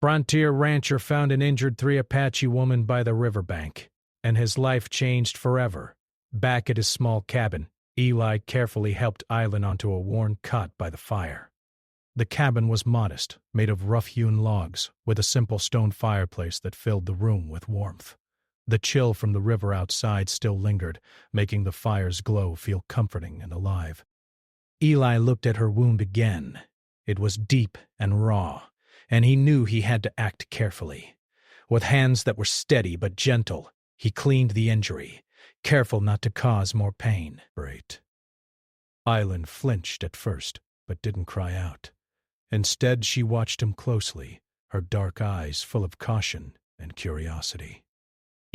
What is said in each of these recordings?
Frontier rancher found an injured 3 Apache woman by the riverbank, and his life changed forever. Back at his small cabin, Eli carefully helped Island onto a worn cot by the fire. The cabin was modest, made of rough-hewn logs, with a simple stone fireplace that filled the room with warmth. The chill from the river outside still lingered, making the fire's glow feel comforting and alive. Eli looked at her wound again. It was deep and raw, and he knew he had to act carefully. With hands that were steady but gentle, he cleaned the injury, careful not to cause more pain. Island flinched at first, but didn't cry out. Instead, she watched him closely, her dark eyes full of caution and curiosity.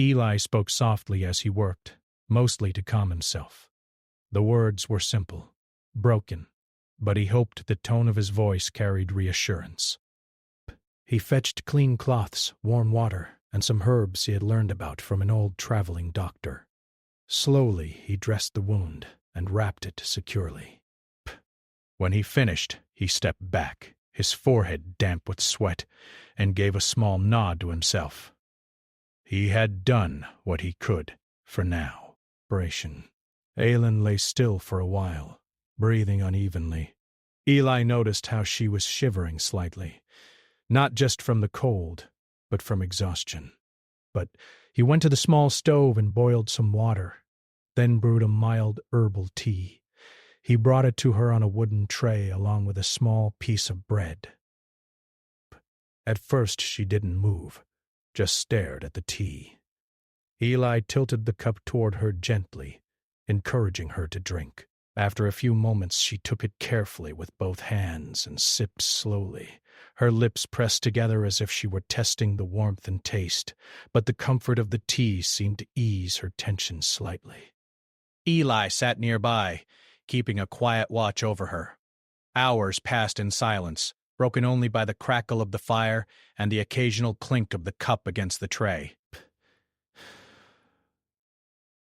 Eli spoke softly as he worked, mostly to calm himself. The words were simple, broken, but he hoped the tone of his voice carried reassurance. He fetched clean cloths, warm water, and some herbs he had learned about from an old traveling doctor. Slowly he dressed the wound and wrapped it securely. When he finished, he stepped back, his forehead damp with sweat, and gave a small nod to himself. He had done what he could, for now. Aylin lay still for a while, breathing unevenly. Eli noticed how she was shivering slightly, not just from the cold, but from exhaustion. But he went to the small stove and boiled some water, then brewed a mild herbal tea. He brought it to her on a wooden tray along with a small piece of bread. At first she didn't move, just stared at the tea. Eli tilted the cup toward her gently, encouraging her to drink. After a few moments she took it carefully with both hands and sipped slowly, her lips pressed together as if she were testing the warmth and taste, but the comfort of the tea seemed to ease her tension slightly. Eli sat nearby, keeping a quiet watch over her. Hours passed in silence, broken only by the crackle of the fire and the occasional clink of the cup against the tray.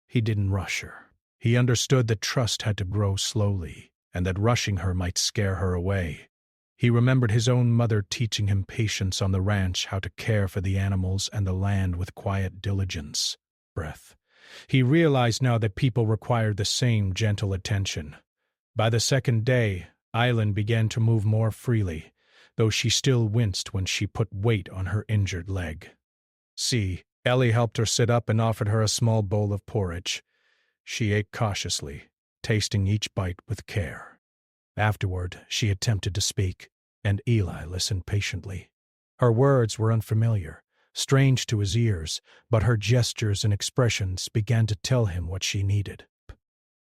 He didn't rush her. He understood that trust had to grow slowly, and that rushing her might scare her away. He remembered his own mother teaching him patience on the ranch, how to care for the animals and the land with quiet diligence. He realized now that people required the same gentle attention. By the second day, Island began to move more freely, though she still winced when she put weight on her injured leg. Ellie helped her sit up and offered her a small bowl of porridge. She ate cautiously, tasting each bite with care. Afterward, she attempted to speak, and Eli listened patiently. Her words were unfamiliar, strange to his ears, but her gestures and expressions began to tell him what she needed.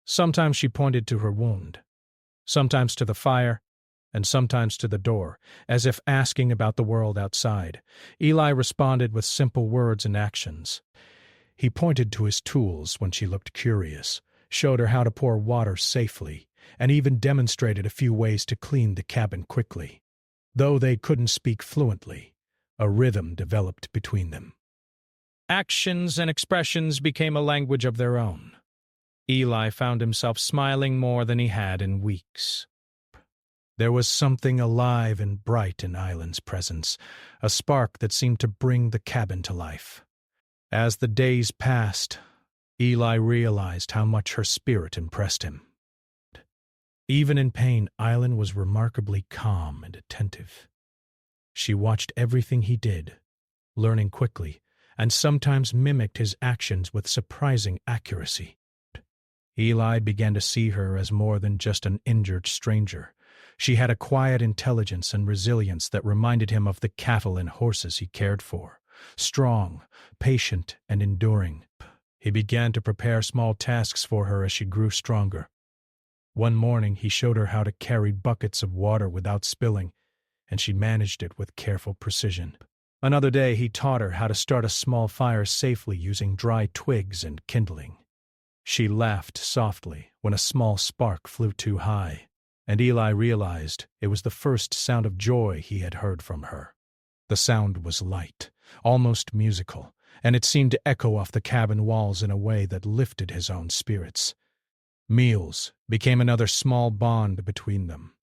Sometimes she pointed to her wound, sometimes to the fire, and sometimes to the door, as if asking about the world outside. Eli responded with simple words and actions. He pointed to his tools when she looked curious, showed her how to pour water safely, and even demonstrated a few ways to clean the cabin quickly. Though they couldn't speak fluently, a rhythm developed between them. Actions and expressions became a language of their own. Eli found himself smiling more than he had in weeks. There was something alive and bright in Island's presence, a spark that seemed to bring the cabin to life. As the days passed, Eli realized how much her spirit impressed him. Even in pain, Island was remarkably calm and attentive. She watched everything he did, learning quickly, and sometimes mimicked his actions with surprising accuracy. Eli began to see her as more than just an injured stranger. She had a quiet intelligence and resilience that reminded him of the cattle and horses he cared for. Strong, patient, and enduring. He began to prepare small tasks for her as she grew stronger. One morning he showed her how to carry buckets of water without spilling, and she managed it with careful precision. Another day he taught her how to start a small fire safely using dry twigs and kindling. She laughed softly when a small spark flew too high, and Eli realized it was the first sound of joy he had heard from her. The sound was light, almost musical, and it seemed to echo off the cabin walls in a way that lifted his own spirits. Meals became another small bond between them.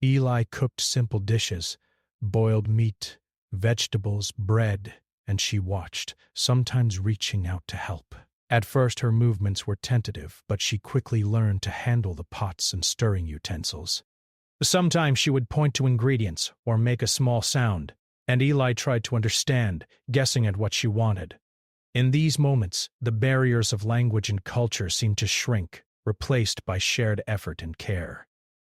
Eli cooked simple dishes, boiled meat, vegetables, bread, and she watched, sometimes reaching out to help. At first her movements were tentative, but she quickly learned to handle the pots and stirring utensils. Sometimes she would point to ingredients or make a small sound, and Eli tried to understand, guessing at what she wanted. In these moments, the barriers of language and culture seemed to shrink, replaced by shared effort and care.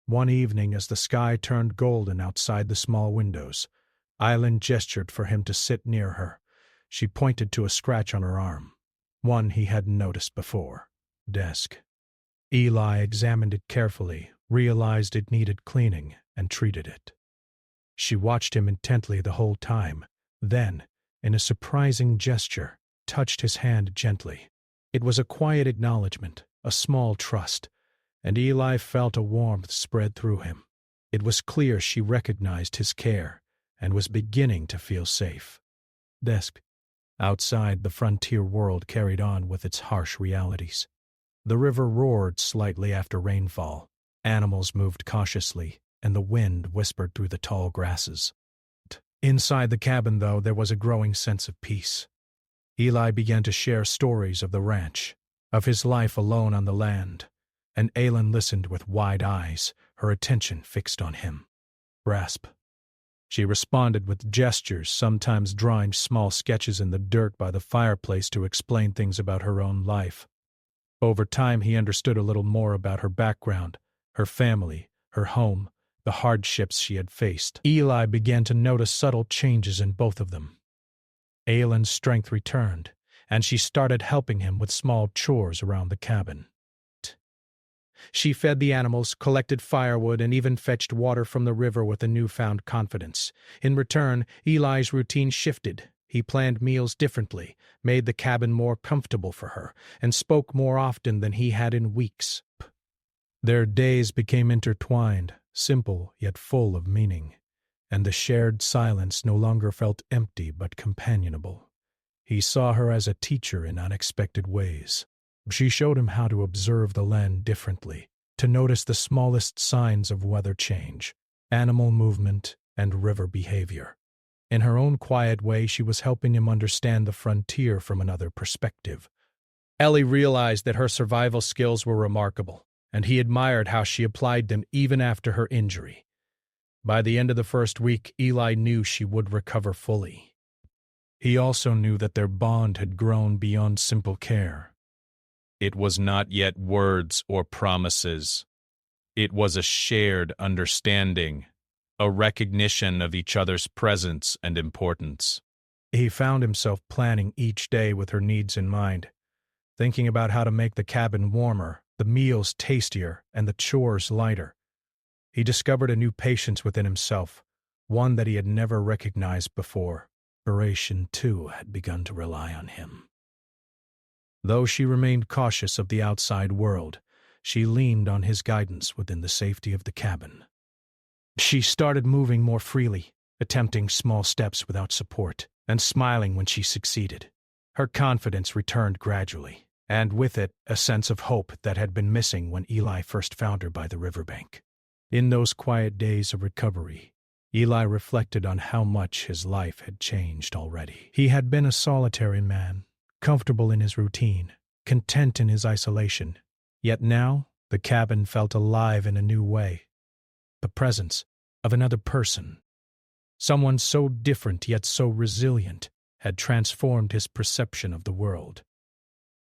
One evening, as the sky turned golden outside the small windows, Eileen gestured for him to sit near her. She pointed to a scratch on her arm, one he hadn't noticed before. Desk. Eli examined it carefully, realized it needed cleaning, and treated it. She watched him intently the whole time, then, in a surprising gesture, touched his hand gently. It was a quiet acknowledgement, a small trust, and Eli felt a warmth spread through him. It was clear she recognized his care and was beginning to feel safe. Desk. Outside, the frontier world carried on with its harsh realities. The river roared slightly after rainfall. Animals moved cautiously, and the wind whispered through the tall grasses. Inside the cabin, though, there was a growing sense of peace. Eli began to share stories of the ranch, of his life alone on the land, and Aylin listened with wide eyes, her attention fixed on him. Grasp. She responded with gestures, sometimes drawing small sketches in the dirt by the fireplace to explain things about her own life. Over time, he understood a little more about her background, her family, her home, the hardships she had faced. Eli began to notice subtle changes in both of them. Aylin's strength returned, and she started helping him with small chores around the cabin. She fed the animals, collected firewood, and even fetched water from the river with a newfound confidence. In return, Eli's routine shifted. He planned meals differently, made the cabin more comfortable for her, and spoke more often than he had in weeks. Their days became intertwined, simple yet full of meaning, and the shared silence no longer felt empty but companionable. He saw her as a teacher in unexpected ways. She showed him how to observe the land differently, to notice the smallest signs of weather change, animal movement, and river behavior. In her own quiet way, she was helping him understand the frontier from another perspective. Ellie realized that her survival skills were remarkable, and he admired how she applied them even after her injury. By the end of the first week, Eli knew she would recover fully. He also knew that their bond had grown beyond simple care. It was not yet words or promises. It was a shared understanding, a recognition of each other's presence and importance. He found himself planning each day with her needs in mind, thinking about how to make the cabin warmer, the meals tastier, and the chores lighter. He discovered a new patience within himself, one that he had never recognized before. Narration, too, had begun to rely on him. Though she remained cautious of the outside world, she leaned on his guidance within the safety of the cabin. She started moving more freely, attempting small steps without support, and smiling when she succeeded. Her confidence returned gradually, and with it a sense of hope that had been missing when Eli first found her by the riverbank. In those quiet days of recovery, Eli reflected on how much his life had changed already. He had been a solitary man, comfortable in his routine, content in his isolation. Yet now, the cabin felt alive in a new way. The presence of another person, someone so different yet so resilient, had transformed his perception of the world.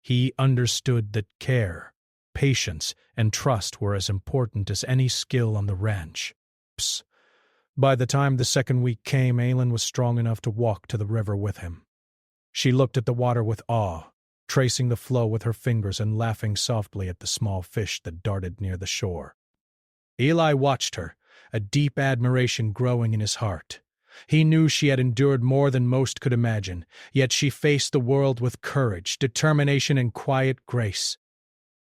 He understood that care, patience, and trust were as important as any skill on the ranch. By the time the second week came, Aylin was strong enough to walk to the river with him. She looked at the water with awe, tracing the flow with her fingers and laughing softly at the small fish that darted near the shore. Eli watched her, a deep admiration growing in his heart. He knew she had endured more than most could imagine, yet she faced the world with courage, determination, and quiet grace.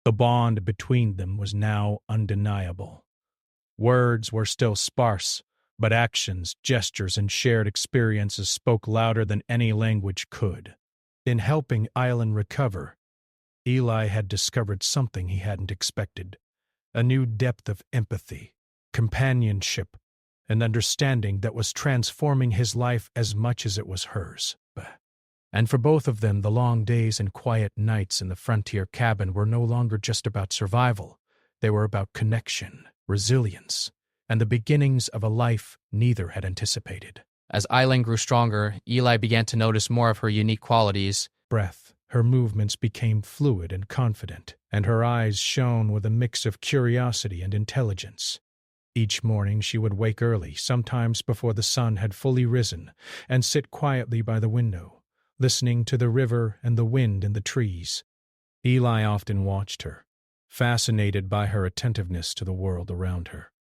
The bond between them was now undeniable. Words were still sparse, but actions, gestures, and shared experiences spoke louder than any language could. In helping Eileen recover, Eli had discovered something he hadn't expected, a new depth of empathy, companionship, an understanding that was transforming his life as much as it was hers. And for both of them, the long days and quiet nights in the frontier cabin were no longer just about survival. They were about connection, resilience, and the beginnings of a life neither had anticipated. As Eileen grew stronger, Eli began to notice more of her unique qualities. Breath. Her movements became fluid and confident, and her eyes shone with a mix of curiosity and intelligence. Each morning she would wake early, sometimes before the sun had fully risen, and sit quietly by the window, listening to the river and the wind in the trees. Eli often watched her, fascinated by her attentiveness to the world around her.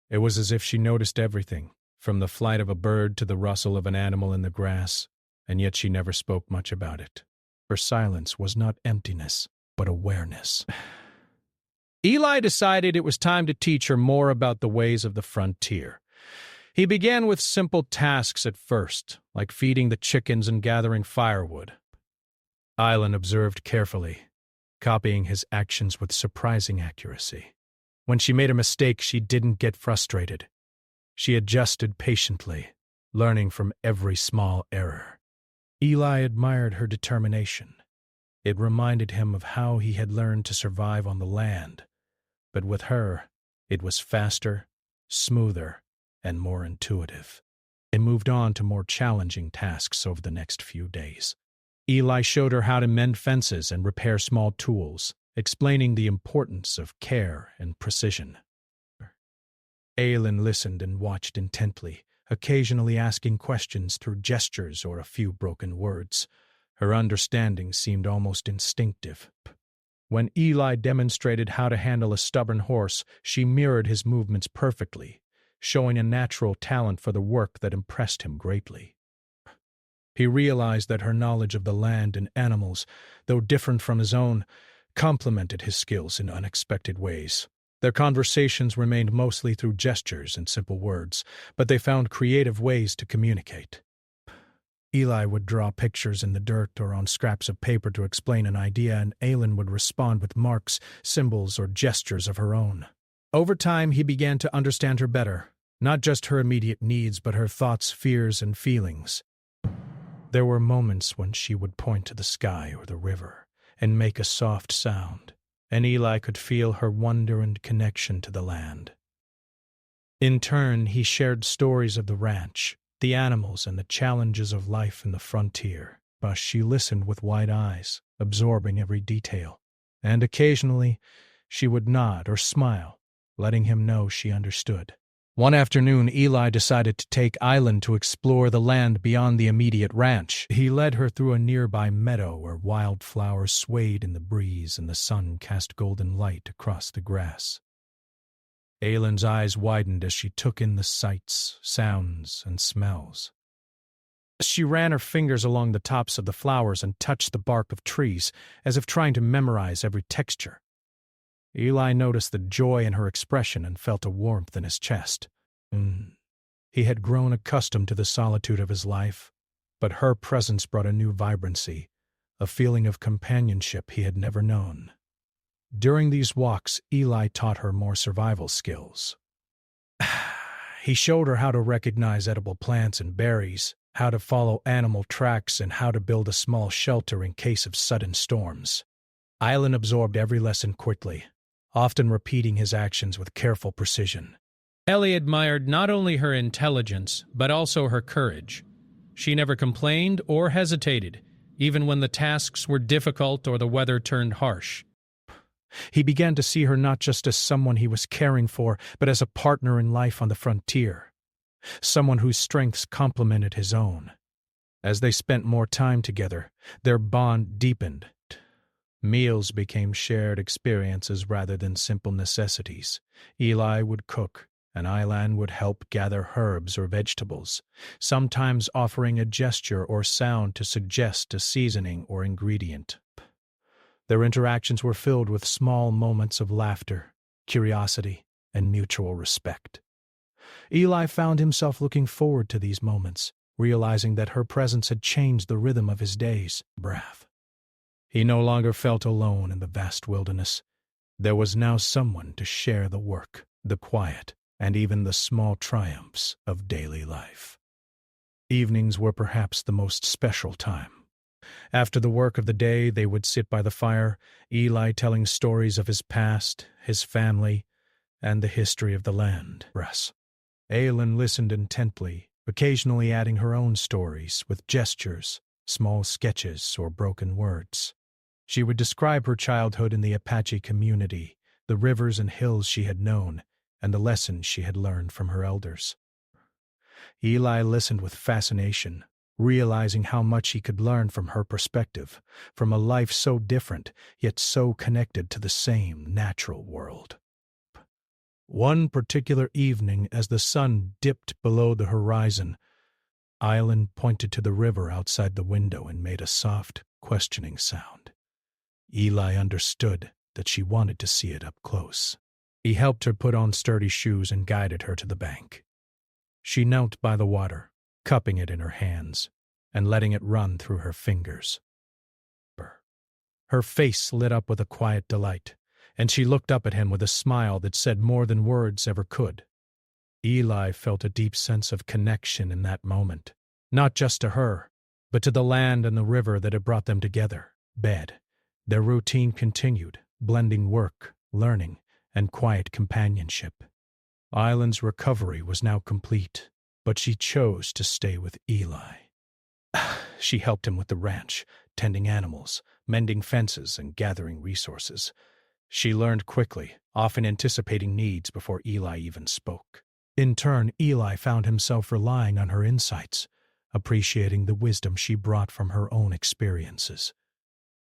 It was as if she noticed everything, from the flight of a bird to the rustle of an animal in the grass, and yet she never spoke much about it. Her silence was not emptiness, but awareness. Eli decided it was time to teach her more about the ways of the frontier. He began with simple tasks at first, like feeding the chickens and gathering firewood. Eileen observed carefully, copying his actions with surprising accuracy. When she made a mistake, she didn't get frustrated. She adjusted patiently, learning from every small error. Eli admired her determination. It reminded him of how he had learned to survive on the land. But with her, it was faster, smoother, and more intuitive. They moved on to more challenging tasks over the next few days. Eli showed her how to mend fences and repair small tools, explaining the importance of care and precision. Eileen listened and watched intently, occasionally asking questions through gestures or a few broken words. Her understanding seemed almost instinctive. When Eli demonstrated how to handle a stubborn horse, she mirrored his movements perfectly, showing a natural talent for the work that impressed him greatly. He realized that her knowledge of the land and animals, though different from his own, complemented his skills in unexpected ways. Their conversations remained mostly through gestures and simple words, but they found creative ways to communicate. Eli would draw pictures in the dirt or on scraps of paper to explain an idea, and Eileen would respond with marks, symbols, or gestures of her own. Over time, he began to understand her better, not just her immediate needs, but her thoughts, fears, and feelings. There were moments when she would point to the sky or the river and make a soft sound, and Eli could feel her wonder and connection to the land. In turn, he shared stories of the ranch, the animals, and the challenges of life in the frontier. But she listened with wide eyes, absorbing every detail, and occasionally she would nod or smile, letting him know she understood. One afternoon, Eli decided to take Eileen to explore the land beyond the immediate ranch. He led her through a nearby meadow where wildflowers swayed in the breeze and the sun cast golden light across the grass. Eileen's eyes widened as she took in the sights, sounds, and smells. She ran her fingers along the tops of the flowers and touched the bark of trees, as if trying to memorize every texture. Eli noticed the joy in her expression and felt a warmth in his chest. He had grown accustomed to the solitude of his life, but her presence brought a new vibrancy, a feeling of companionship he had never known. During these walks, Eli taught her more survival skills. He showed her how to recognize edible plants and berries, how to follow animal tracks, and how to build a small shelter in case of sudden storms. Eileen absorbed every lesson quickly, often repeating his actions with careful precision. Ellie admired not only her intelligence, but also her courage. She never complained or hesitated, even when the tasks were difficult or the weather turned harsh. He began to see her not just as someone he was caring for, but as a partner in life on the frontier, someone whose strengths complemented his own. As they spent more time together, their bond deepened. Meals became shared experiences rather than simple necessities. Eli would cook, and Eileen would help gather herbs or vegetables, sometimes offering a gesture or sound to suggest a seasoning or ingredient. Their interactions were filled with small moments of laughter, curiosity, and mutual respect. Eli found himself looking forward to these moments, realizing that her presence had changed the rhythm of his days. He no longer felt alone in the vast wilderness. There was now someone to share the work, the quiet, and even the small triumphs of daily life. Evenings were perhaps the most special time. After the work of the day, they would sit by the fire, Eli telling stories of his past, his family, and the history of the land. Aylin listened intently, occasionally adding her own stories with gestures, small sketches, or broken words. She would describe her childhood in the Apache community, the rivers and hills she had known, and the lessons she had learned from her elders. Eli listened with fascination, realizing how much he could learn from her perspective, from a life so different, yet so connected to the same natural world. One particular evening, as the sun dipped below the horizon, Aylin pointed to the river outside the window and made a soft, questioning sound. Eli understood that she wanted to see it up close. He helped her put on sturdy shoes and guided her to the bank. She knelt by the water, cupping it in her hands and letting it run through her fingers. Her face lit up with a quiet delight, and she looked up at him with a smile that said more than words ever could. Eli felt a deep sense of connection in that moment, not just to her, but to the land and the river that had brought them together. Their routine continued, blending work, learning, and quiet companionship. Aylin's recovery was now complete, but she chose to stay with Eli. She helped him with the ranch, tending animals, mending fences, and gathering resources. She learned quickly, often anticipating needs before Eli even spoke. In turn, Eli found himself relying on her insights, appreciating the wisdom she brought from her own experiences.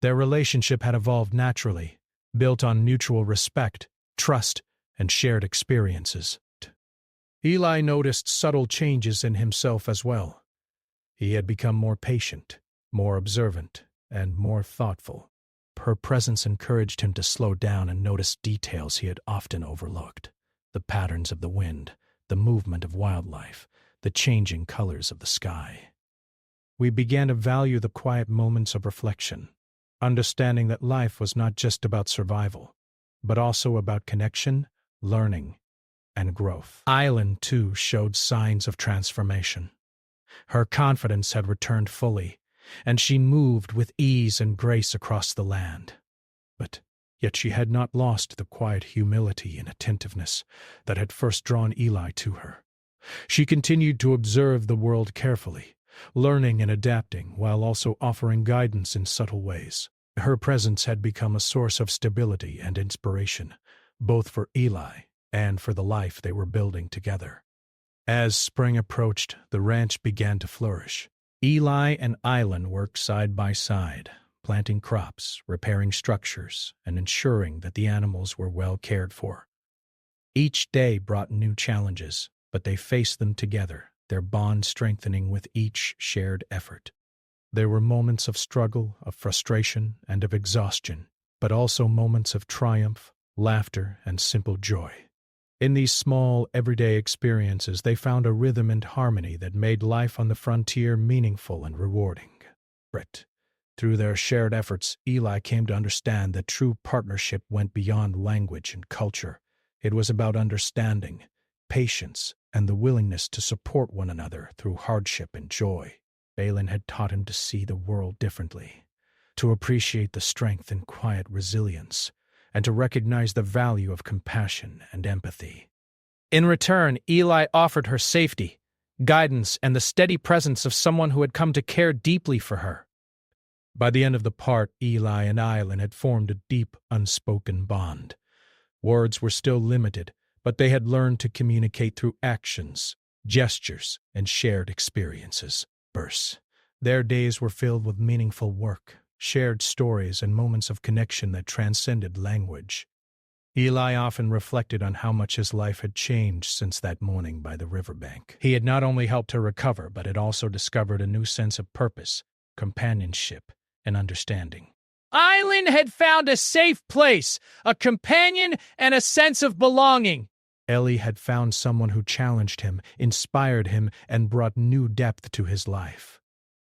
Their relationship had evolved naturally, built on mutual respect, trust, and shared experiences. Eli noticed subtle changes in himself as well. He had become more patient, more observant, and more thoughtful. Her presence encouraged him to slow down and notice details he had often overlooked: the patterns of the wind, the movement of wildlife, the changing colors of the sky. We began to value the quiet moments of reflection, understanding that life was not just about survival, but also about connection, learning, and growth. Aylin, too, showed signs of transformation. Her confidence had returned fully, and she moved with ease and grace across the land. But yet she had not lost the quiet humility and attentiveness that had first drawn Eli to her. She continued to observe the world carefully, learning and adapting while also offering guidance in subtle ways. Her presence had become a source of stability and inspiration, both for Eli and for the life they were building together. As spring approached, the ranch began to flourish. Eli and Aylin worked side by side, planting crops, repairing structures, and ensuring that the animals were well cared for. Each day brought new challenges, but they faced them together, their bond strengthening with each shared effort. There were moments of struggle, of frustration, and of exhaustion, but also moments of triumph, laughter, and simple joy. In these small, everyday experiences, they found a rhythm and harmony that made life on the frontier meaningful and rewarding. Through their shared efforts, Eli came to understand that true partnership went beyond language and culture. It was about understanding, patience, and the willingness to support one another through hardship and joy. Aylin had taught him to see the world differently, to appreciate the strength and quiet resilience, and to recognize the value of compassion and empathy. In return, Eli offered her safety, guidance, and the steady presence of someone who had come to care deeply for her. By the end of the part, Eli and Aylin had formed a deep, unspoken bond. Words were still limited, but they had learned to communicate through actions, gestures, and shared experiences. Their days were filled with meaningful work, shared stories, and moments of connection that transcended language. Eli often reflected on how much his life had changed since that morning by the riverbank. He had not only helped her recover, but had also discovered a new sense of purpose, companionship, and understanding. Aylin had found a safe place, a companion, and a sense of belonging. Ellie had found someone who challenged him, inspired him, and brought new depth to his life.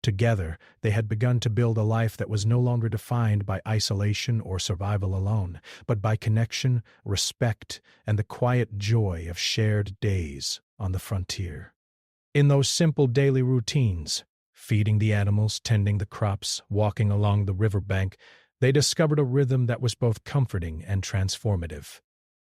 Together, they had begun to build a life that was no longer defined by isolation or survival alone, but by connection, respect, and the quiet joy of shared days on the frontier. In those simple daily routines, feeding the animals, tending the crops, walking along the riverbank, they discovered a rhythm that was both comforting and transformative.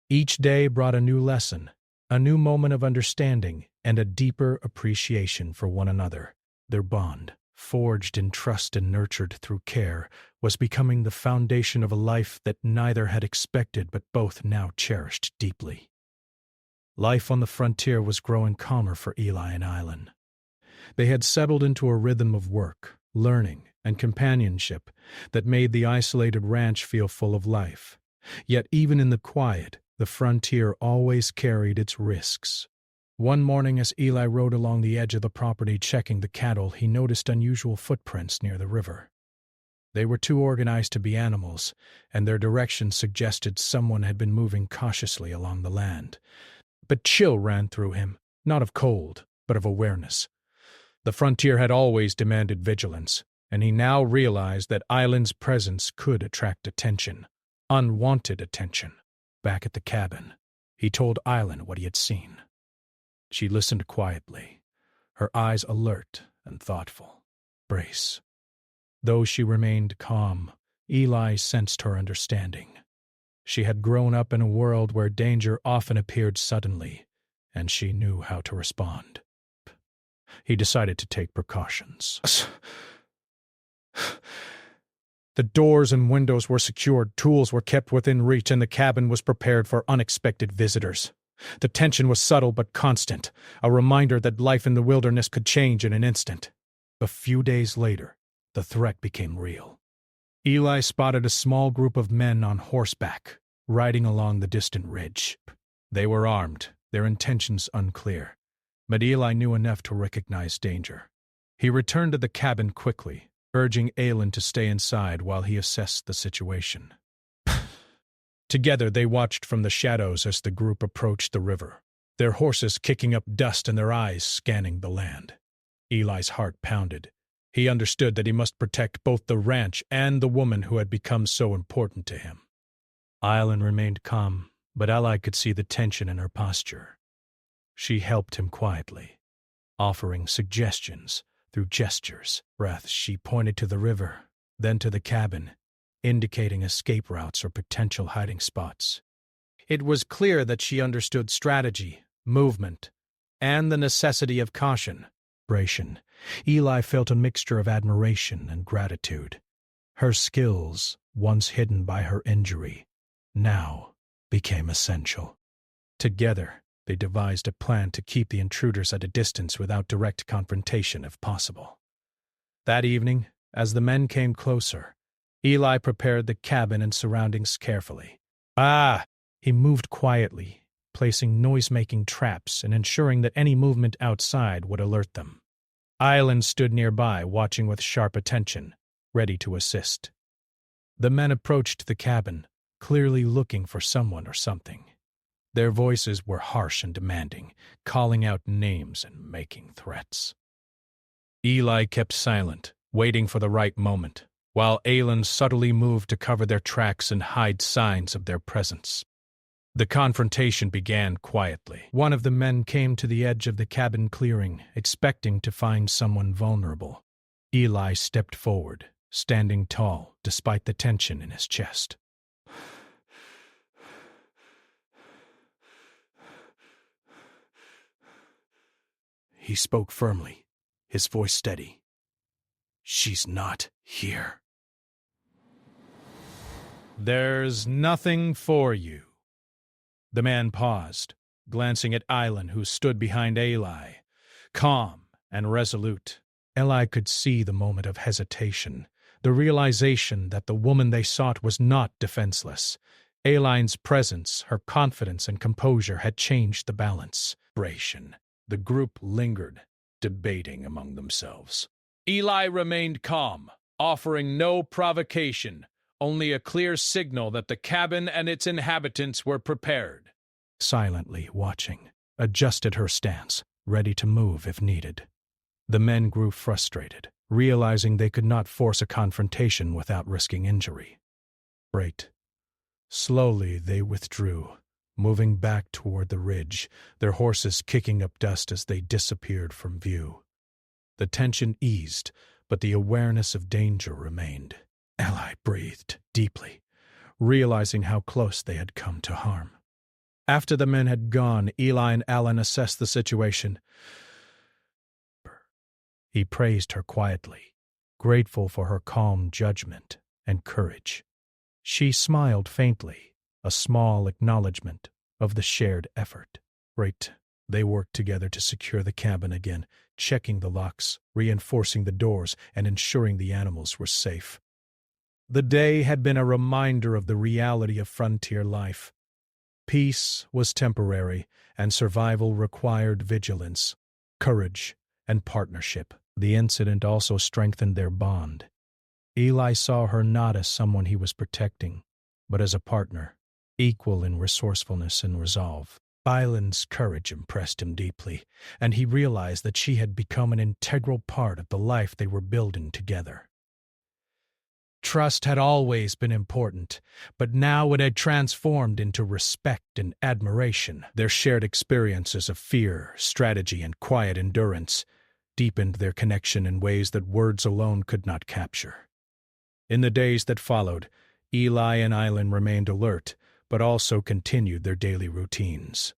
Each day brought a new lesson, a new moment of understanding, and a deeper appreciation for one another. Their bond, forged in trust and nurtured through care, was becoming the foundation of a life that neither had expected but both now cherished deeply. Life on the frontier was growing calmer for Eli and Island. They had settled into a rhythm of work, learning, and companionship that made the isolated ranch feel full of life. Yet even in the quiet, the frontier always carried its risks. One morning as Eli rode along the edge of the property checking the cattle, he noticed unusual footprints near the river. They were too organized to be animals, and their direction suggested someone had been moving cautiously along the land. But chill ran through him, not of cold, but of awareness. The frontier had always demanded vigilance, and he now realized that Island's presence could attract attention, unwanted attention. Back at the cabin, he told Island what he had seen. She listened quietly, her eyes alert and thoughtful. Brace. Though she remained calm, Eli sensed her understanding. She had grown up in a world where danger often appeared suddenly, and she knew how to respond. He decided to take precautions. The doors and windows were secured, tools were kept within reach, and the cabin was prepared for unexpected visitors. The tension was subtle but constant, a reminder that life in the wilderness could change in an instant. A few days later, the threat became real. Eli spotted a small group of men on horseback, riding along the distant ridge. They were armed, their intentions unclear, but Eli knew enough to recognize danger. He returned to the cabin quickly, urging Aelin to stay inside while he assessed the situation. Together they watched from the shadows as the group approached the river, their horses kicking up dust and their eyes scanning the land. Eli's heart pounded. He understood that he must protect both the ranch and the woman who had become so important to him. Aelin remained calm, but Eli could see the tension in her posture. She helped him quietly, offering suggestions through gestures. Breaths, she pointed to the river, then to the cabin, indicating escape routes or potential hiding spots. It was clear that she understood strategy, movement, and the necessity of caution. Eli felt a mixture of admiration and gratitude. Her skills, once hidden by her injury, now became essential. Together, they devised a plan to keep the intruders at a distance without direct confrontation if possible. That evening, as the men came closer, Eli prepared the cabin and surroundings carefully. He moved quietly, placing noise-making traps and ensuring that any movement outside would alert them. Island stood nearby, watching with sharp attention, ready to assist. The men approached the cabin, clearly looking for someone or something. Their voices were harsh and demanding, calling out names and making threats. Eli kept silent, waiting for the right moment, while Aelin subtly moved to cover their tracks and hide signs of their presence. The confrontation began quietly. One of the men came to the edge of the cabin clearing, expecting to find someone vulnerable. Eli stepped forward, standing tall despite the tension in his chest. He spoke firmly, his voice steady. "She's not here." "There's nothing for you." The man paused, glancing at Island, who stood behind Eli, calm and resolute. Eli could see the moment of hesitation, the realization that the woman they sought was not defenseless. Aileen's presence, her confidence and composure had changed the balance. The group lingered, debating among themselves. Eli remained calm, offering no provocation, only a clear signal that the cabin and its inhabitants were prepared. Silently watching, adjusted her stance, ready to move if needed. The men grew frustrated, realizing they could not force a confrontation without risking injury. Right. Slowly they withdrew, moving back toward the ridge, their horses kicking up dust as they disappeared from view. The tension eased, but the awareness of danger remained. Eli breathed deeply, realizing how close they had come to harm. After the men had gone, Eli and Alan assessed the situation. He praised her quietly, grateful for her calm judgment and courage. She smiled faintly, a small acknowledgement of the shared effort. Right. They worked together to secure the cabin again, checking the locks, reinforcing the doors, and ensuring the animals were safe. The day had been a reminder of the reality of frontier life. Peace was temporary, and survival required vigilance, courage, and partnership. The incident also strengthened their bond. Eli saw her not as someone he was protecting, but as a partner, equal in resourcefulness and resolve. Island's courage impressed him deeply, and he realized that she had become an integral part of the life they were building together. Trust had always been important, but now it had transformed into respect and admiration. Their shared experiences of fear, strategy, and quiet endurance deepened their connection in ways that words alone could not capture. In the days that followed, Eli and Island remained alert, but also continued their daily routines.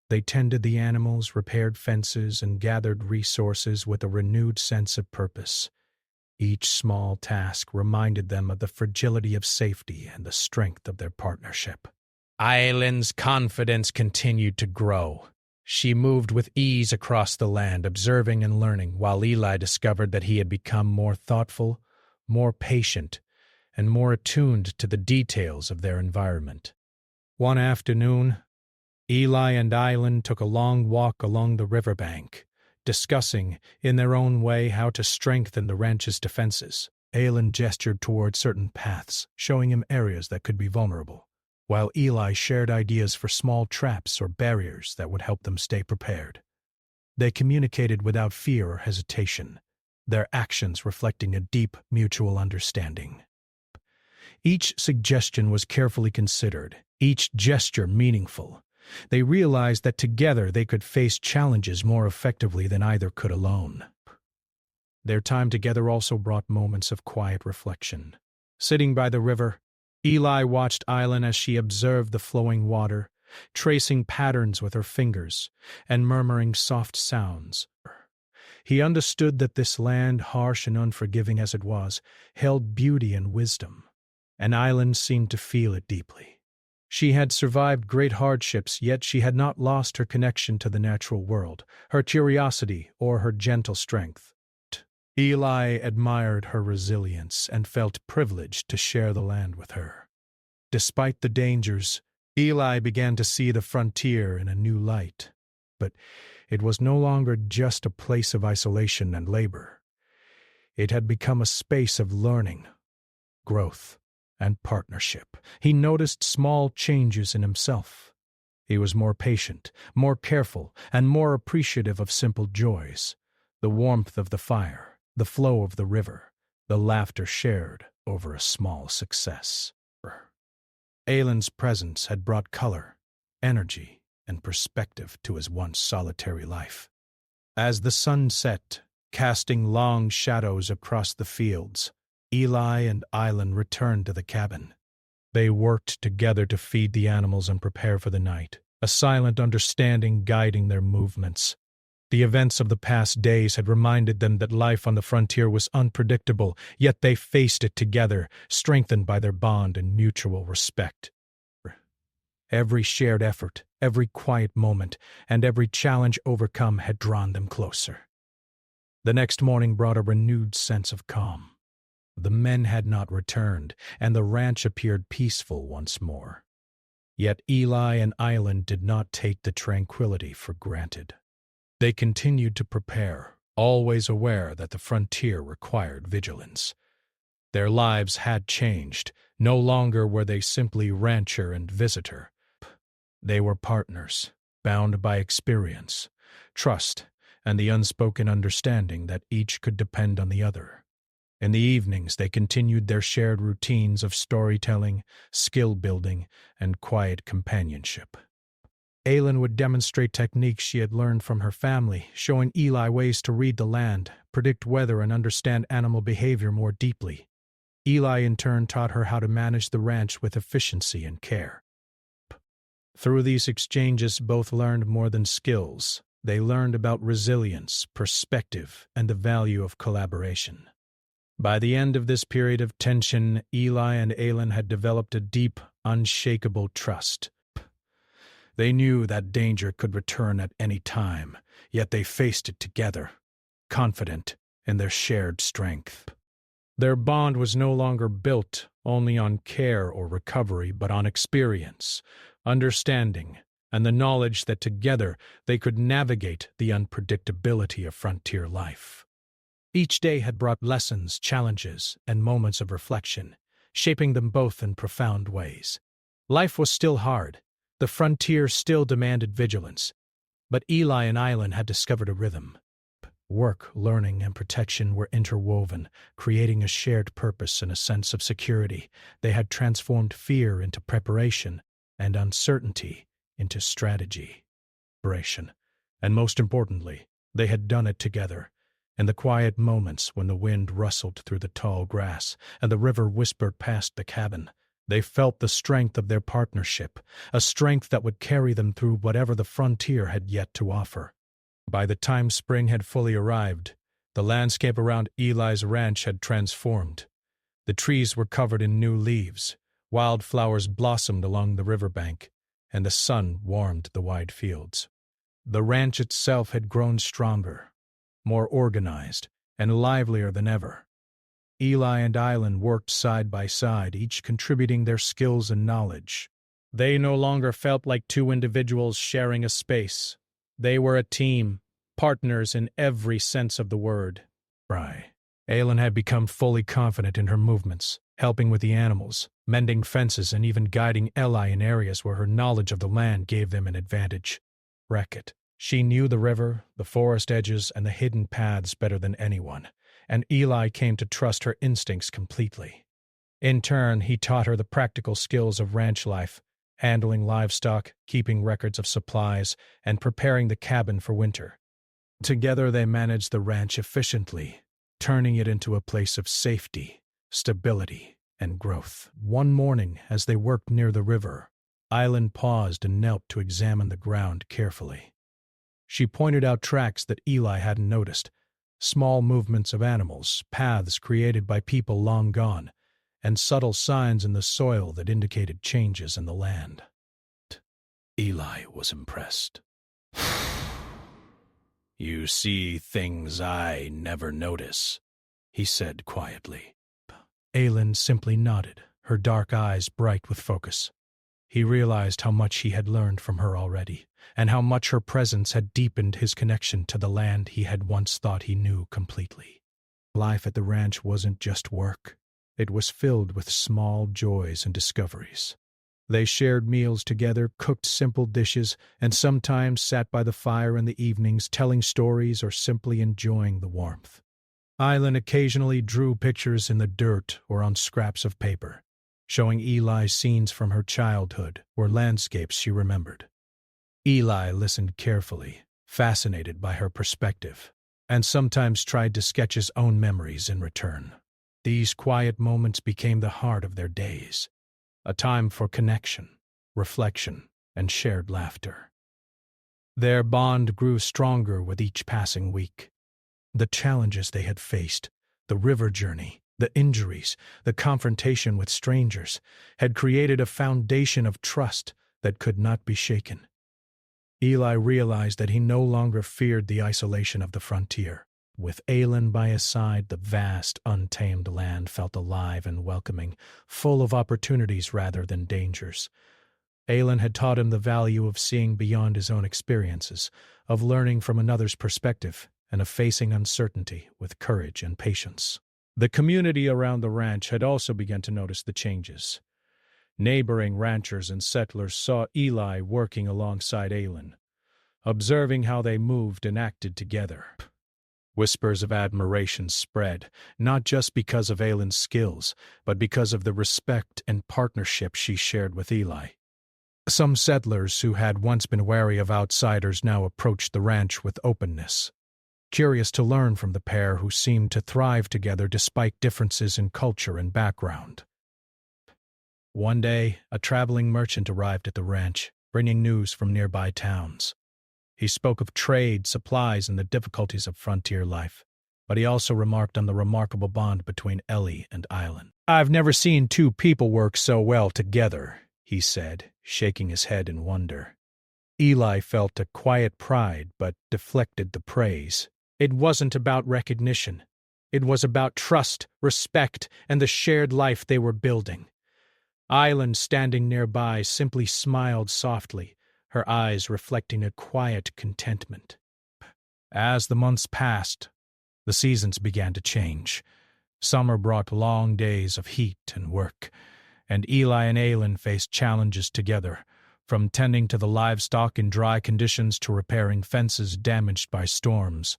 They tended the animals, repaired fences, and gathered resources with a renewed sense of purpose. Each small task reminded them of the fragility of safety and the strength of their partnership. Island's confidence continued to grow. She moved with ease across the land, observing and learning, while Eli discovered that he had become more thoughtful, more patient, and more attuned to the details of their environment. One afternoon, Eli and Island took a long walk along the riverbank, discussing, in their own way, how to strengthen the ranch's defenses. Island gestured toward certain paths, showing him areas that could be vulnerable, while Eli shared ideas for small traps or barriers that would help them stay prepared. They communicated without fear or hesitation, their actions reflecting a deep mutual understanding. Each suggestion was carefully considered, each gesture meaningful. They realized that together they could face challenges more effectively than either could alone. Their time together also brought moments of quiet reflection. Sitting by the river, Eli watched Island as she observed the flowing water, tracing patterns with her fingers and murmuring soft sounds. He understood that this land, harsh and unforgiving as it was, held beauty and wisdom, and Island seemed to feel it deeply. She had survived great hardships, yet she had not lost her connection to the natural world, her curiosity, or her gentle strength. Eli admired her resilience and felt privileged to share the land with her. Despite the dangers, Eli began to see the frontier in a new light. But it was no longer just a place of isolation and labor. It had become a space of learning, growth, and partnership. He noticed small changes in himself. He was more patient, more careful, and more appreciative of simple joys. The warmth of the fire, the flow of the river, the laughter shared over a small success. Aylin's presence had brought color, energy, and perspective to his once solitary life. As the sun set, casting long shadows across the fields, Eli and Island returned to the cabin. They worked together to feed the animals and prepare for the night, a silent understanding guiding their movements. The events of the past days had reminded them that life on the frontier was unpredictable, yet they faced it together, strengthened by their bond and mutual respect. Every shared effort, every quiet moment, and every challenge overcome had drawn them closer. The next morning brought a renewed sense of calm. The men had not returned, and the ranch appeared peaceful once more. Yet Eli and Island did not take the tranquility for granted. They continued to prepare, always aware that the frontier required vigilance. Their lives had changed. No longer were they simply rancher and visitor. They were partners, bound by experience, trust, and the unspoken understanding that each could depend on the other. In the evenings, they continued their shared routines of storytelling, skill building, and quiet companionship. Aylin would demonstrate techniques she had learned from her family, showing Eli ways to read the land, predict weather, and understand animal behavior more deeply. Eli, in turn, taught her how to manage the ranch with efficiency and care. Through these exchanges, both learned more than skills. They learned about resilience, perspective, and the value of collaboration. By the end of this period of tension, Eli and Aylin had developed a deep, unshakable trust. They knew that danger could return at any time, yet they faced it together, confident in their shared strength. Their bond was no longer built only on care or recovery, but on experience, understanding, and the knowledge that together they could navigate the unpredictability of frontier life. Each day had brought lessons, challenges, and moments of reflection, shaping them both in profound ways. Life was still hard. The frontier still demanded vigilance, but Eli and Aylin had discovered a rhythm. Work, learning, and protection were interwoven, creating a shared purpose and a sense of security. They had transformed fear into preparation and uncertainty into strategy. And most importantly, they had done it together. In the quiet moments when the wind rustled through the tall grass and the river whispered past the cabin, they felt the strength of their partnership, a strength that would carry them through whatever the frontier had yet to offer. By the time spring had fully arrived, the landscape around Eli's ranch had transformed. The trees were covered in new leaves, wildflowers blossomed along the riverbank, and the sun warmed the wide fields. The ranch itself had grown stronger, more organized, and livelier than ever. Eli and Aylin worked side by side, each contributing their skills and knowledge. They no longer felt like two individuals sharing a space. They were a team, partners in every sense of the word. Aylin had become fully confident in her movements, helping with the animals, mending fences, and even guiding Eli in areas where her knowledge of the land gave them an advantage. She knew the river, the forest edges, and the hidden paths better than anyone, and Eli came to trust her instincts completely. In turn, he taught her the practical skills of ranch life, handling livestock, keeping records of supplies, and preparing the cabin for winter. Together they managed the ranch efficiently, turning it into a place of safety, stability, and growth. One morning, as they worked near the river, Aylin paused and knelt to examine the ground carefully. She pointed out tracks that Eli hadn't noticed, small movements of animals, paths created by people long gone, and subtle signs in the soil that indicated changes in the land. Eli was impressed. "You see things I never notice," he said quietly. Aylin simply nodded, her dark eyes bright with focus. He realized how much he had learned from her already, and how much her presence had deepened his connection to the land he had once thought he knew completely. Life at the ranch wasn't just work. It was filled with small joys and discoveries. They shared meals together, cooked simple dishes, and sometimes sat by the fire in the evenings telling stories or simply enjoying the warmth. Aylin occasionally drew pictures in the dirt or on scraps of paper, showing Eli scenes from her childhood or landscapes she remembered. Eli listened carefully, fascinated by her perspective, and sometimes tried to sketch his own memories in return. These quiet moments became the heart of their days, a time for connection, reflection, and shared laughter. Their bond grew stronger with each passing week. The challenges they had faced, the river journey, the injuries, the confrontation with strangers, had created a foundation of trust that could not be shaken. Eli realized that he no longer feared the isolation of the frontier. With Aylin by his side, the vast, untamed land felt alive and welcoming, full of opportunities rather than dangers. Aylin had taught him the value of seeing beyond his own experiences, of learning from another's perspective, and of facing uncertainty with courage and patience. The community around the ranch had also begun to notice the changes. Neighboring ranchers and settlers saw Eli working alongside Aylin, observing how they moved and acted together. Whispers of admiration spread, not just because of Aylin's skills, but because of the respect and partnership she shared with Eli. Some settlers who had once been wary of outsiders now approached the ranch with openness, curious to learn from the pair who seemed to thrive together despite differences in culture and background. One day, a traveling merchant arrived at the ranch, bringing news from nearby towns. He spoke of trade, supplies, and the difficulties of frontier life, but he also remarked on the remarkable bond between Ellie and Aylin. "I've never seen two people work so well together," he said, shaking his head in wonder. Eli felt a quiet pride but deflected the praise. It wasn't about recognition. It was about trust, respect, and the shared life they were building. Aylin, standing nearby, simply smiled softly, her eyes reflecting a quiet contentment. As the months passed, the seasons began to change. Summer brought long days of heat and work, and Eli and Aylin faced challenges together, from tending to the livestock in dry conditions to repairing fences damaged by storms.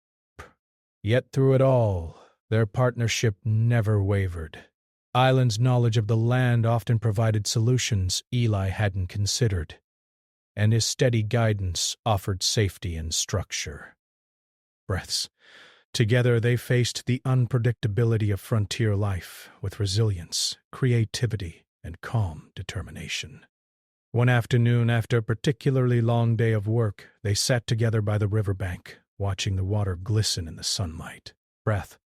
Yet through it all, their partnership never wavered. Aylin's knowledge of the land often provided solutions Eli hadn't considered, and his steady guidance offered safety and structure. Breaths. Together they faced the unpredictability of frontier life with resilience, creativity, and calm determination. One afternoon, after a particularly long day of work, they sat together by the riverbank, watching the water glisten in the sunlight.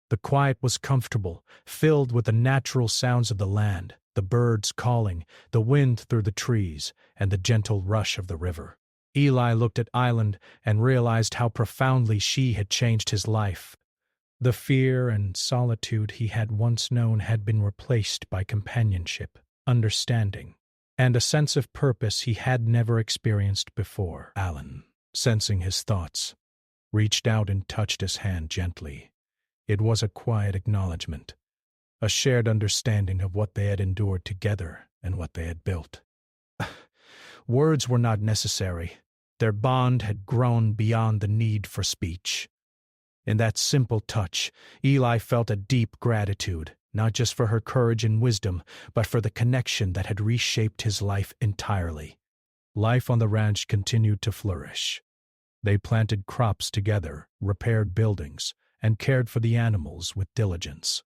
The quiet was comfortable, filled with the natural sounds of the land, the birds calling, the wind through the trees, and the gentle rush of the river. Eli looked at Aylin and realized how profoundly she had changed his life. The fear and solitude he had once known had been replaced by companionship, understanding, and a sense of purpose he had never experienced before. Aylin, sensing his thoughts, reached out and touched his hand gently. It was a quiet acknowledgement, a shared understanding of what they had endured together and what they had built. Words were not necessary. Their bond had grown beyond the need for speech. In that simple touch, Eli felt a deep gratitude, not just for her courage and wisdom, but for the connection that had reshaped his life entirely. Life on the ranch continued to flourish. They planted crops together, repaired buildings, and cared for the animals with diligence.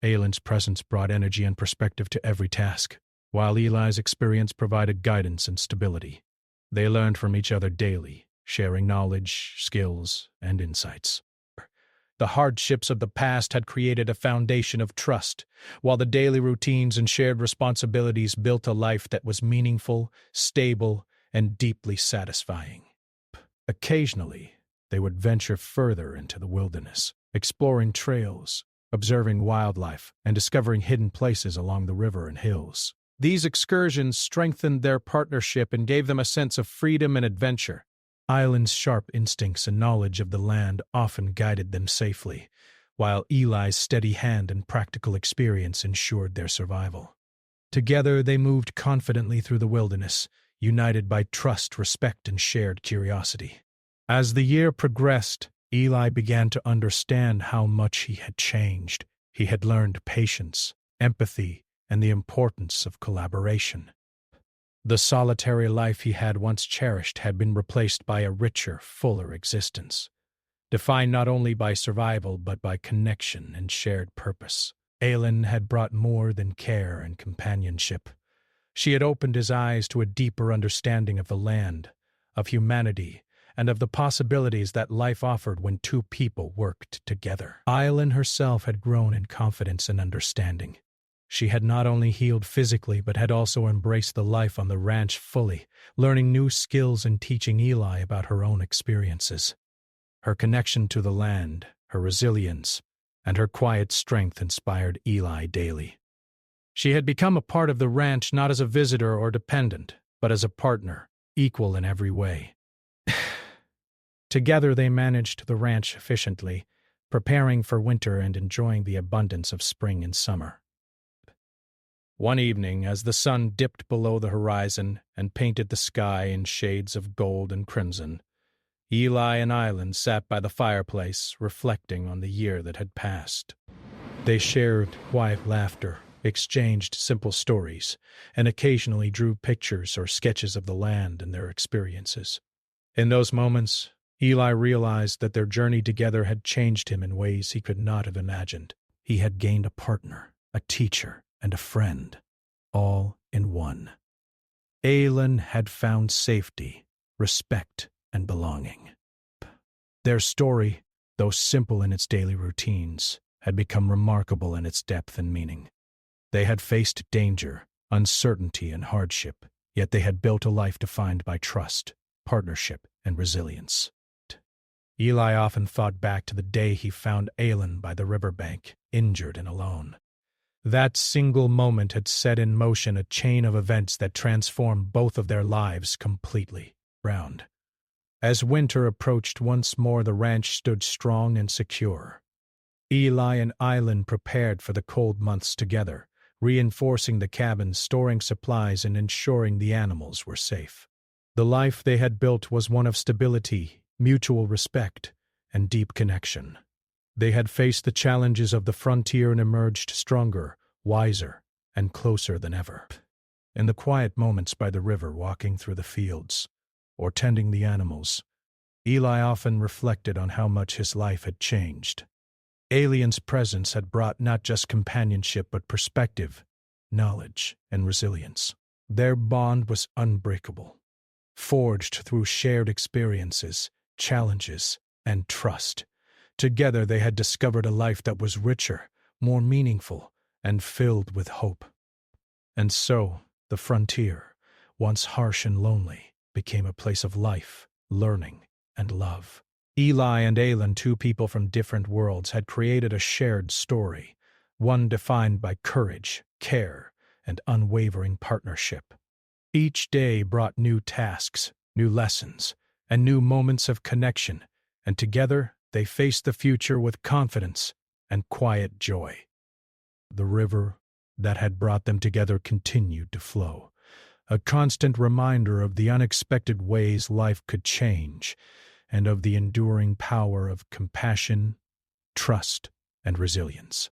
Aylin's presence brought energy and perspective to every task, while Eli's experience provided guidance and stability. They learned from each other daily, sharing knowledge, skills, and insights. The hardships of the past had created a foundation of trust, while the daily routines and shared responsibilities built a life that was meaningful, stable, and deeply satisfying. Occasionally, they would venture further into the wilderness, exploring trails, observing wildlife, and discovering hidden places along the river and hills. These excursions strengthened their partnership and gave them a sense of freedom and adventure. Aylin's sharp instincts and knowledge of the land often guided them safely, while Eli's steady hand and practical experience ensured their survival. Together they moved confidently through the wilderness, united by trust, respect, and shared curiosity. As the year progressed, Eli began to understand how much he had changed. He had learned patience, empathy, and the importance of collaboration. The solitary life he had once cherished had been replaced by a richer, fuller existence, defined not only by survival but by connection and shared purpose. Aylin had brought more than care and companionship. She had opened his eyes to a deeper understanding of the land, of humanity, and of the possibilities that life offered when two people worked together. Aylin herself had grown in confidence and understanding. She had not only healed physically but had also embraced the life on the ranch fully, learning new skills and teaching Eli about her own experiences. Her connection to the land, her resilience, and her quiet strength inspired Eli daily. She had become a part of the ranch not as a visitor or dependent, but as a partner, equal in every way. Together they managed the ranch efficiently, preparing for winter and enjoying the abundance of spring and summer. One evening, as the sun dipped below the horizon and painted the sky in shades of gold and crimson, Eli and Island sat by the fireplace, reflecting on the year that had passed. They shared quiet laughter, exchanged simple stories, and occasionally drew pictures or sketches of the land and their experiences. In those moments, Eli realized that their journey together had changed him in ways he could not have imagined. He had gained a partner, a teacher, and a friend, all in one. Aelin had found safety, respect, and belonging. Their story, though simple in its daily routines, had become remarkable in its depth and meaning. They had faced danger, uncertainty, and hardship, yet they had built a life defined by trust, partnership, and resilience. Eli often thought back to the day he found Aelin by the riverbank, injured and alone. That single moment had set in motion a chain of events that transformed both of their lives completely round. As winter approached once more, the ranch stood strong and secure. Eli and Island prepared for the cold months together, reinforcing the cabins, storing supplies, and ensuring the animals were safe. The life they had built was one of stability, mutual respect, and deep connection. They had faced the challenges of the frontier and emerged stronger, wiser, and closer than ever. In the quiet moments by the river, walking through the fields, or tending the animals, Eli often reflected on how much his life had changed. Alien's presence had brought not just companionship but perspective, knowledge, and resilience. Their bond was unbreakable, forged through shared experiences, challenges, and trust. Together they had discovered a life that was richer, more meaningful, and filled with hope. And so, the frontier, once harsh and lonely, became a place of life, learning, and love. Eli and Aelin, two people from different worlds, had created a shared story, one defined by courage, care, and unwavering partnership. Each day brought new tasks, new lessons, and new moments of connection, and together they faced the future with confidence and quiet joy. The river that had brought them together continued to flow, a constant reminder of the unexpected ways life could change and of the enduring power of compassion, trust, and resilience.